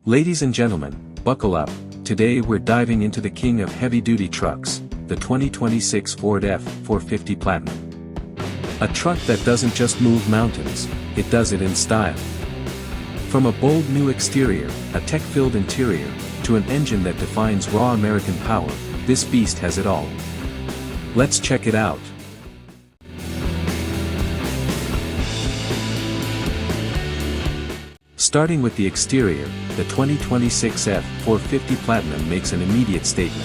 Ladies and gentlemen, buckle up. Today we're diving into the king of heavy-duty trucks, the 2026 Ford F-450 Platinum. A truck that doesn't just move mountains, it does it in style. From a bold new exterior, a tech-filled interior, to an engine that defines raw American power, this beast has it all. Let's check it out. Starting with the exterior, the 2026 F-450 Platinum makes an immediate statement.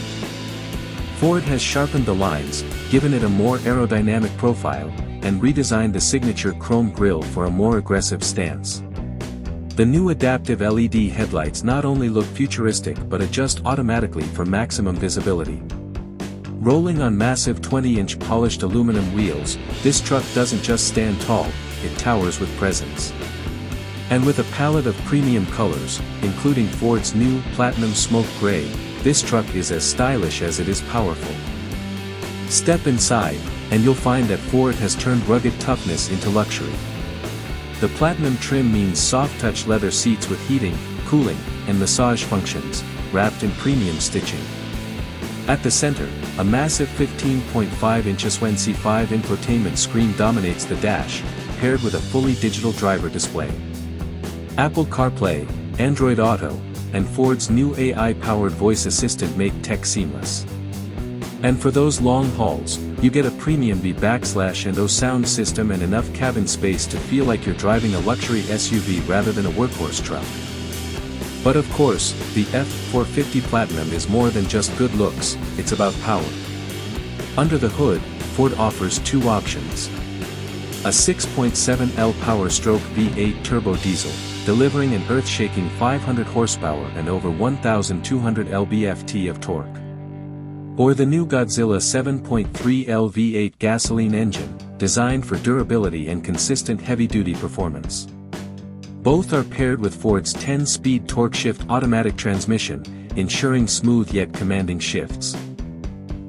Ford has sharpened the lines, given it a more aerodynamic profile, and redesigned the signature chrome grille for a more aggressive stance. The new adaptive LED headlights not only look futuristic but adjust automatically for maximum visibility. Rolling on massive 20-inch polished aluminum wheels, this truck doesn't just stand tall, it towers with presence. And with a palette of premium colors, including Ford's new Platinum Smoke Gray, this truck is as stylish as it is powerful. Step inside, and you'll find that Ford has turned rugged toughness into luxury. The Platinum trim means soft-touch leather seats with heating, cooling, and massage functions, wrapped in premium stitching. At the center, a massive 15.5-inch SWC5 infotainment screen dominates the dash, paired with a fully digital driver display. Apple CarPlay, Android Auto, and Ford's new AI-powered voice assistant make tech seamless. And for those long hauls, you get a premium B/O sound system and enough cabin space to feel like you're driving a luxury SUV rather than a workhorse truck. But of course, the F-450 Platinum is more than just good looks, it's about power. Under the hood, Ford offers two options. A 6.7L Power-Stroke V8 turbo diesel, delivering an earth-shaking 500 horsepower and over 1,200 lb-ft of torque. Or the new Godzilla 7.3L V8 gasoline engine, designed for durability and consistent heavy-duty performance. Both are paired with Ford's 10-speed torque-shift automatic transmission, ensuring smooth yet commanding shifts.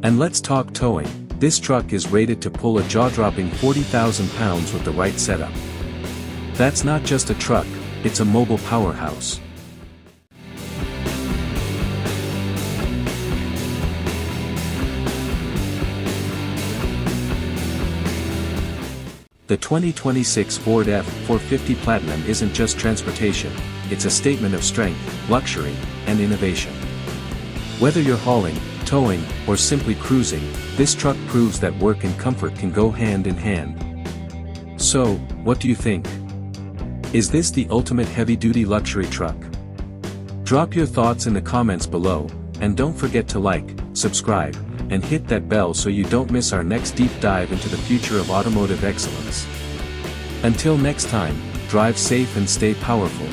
And let's talk towing. This truck is rated to pull a jaw-dropping 40,000 pounds with the right setup. That's not just a truck, it's a mobile powerhouse. The 2026 Ford F-450 Platinum isn't just transportation, it's a statement of strength, luxury, and innovation. Whether you're hauling, towing, or simply cruising, this truck proves that work and comfort can go hand in hand. So, what do you think? Is this the ultimate heavy-duty luxury truck? Drop your thoughts in the comments below, and don't forget to like, subscribe, and hit that bell so you don't miss our next deep dive into the future of automotive excellence. Until next time, drive safe and stay powerful.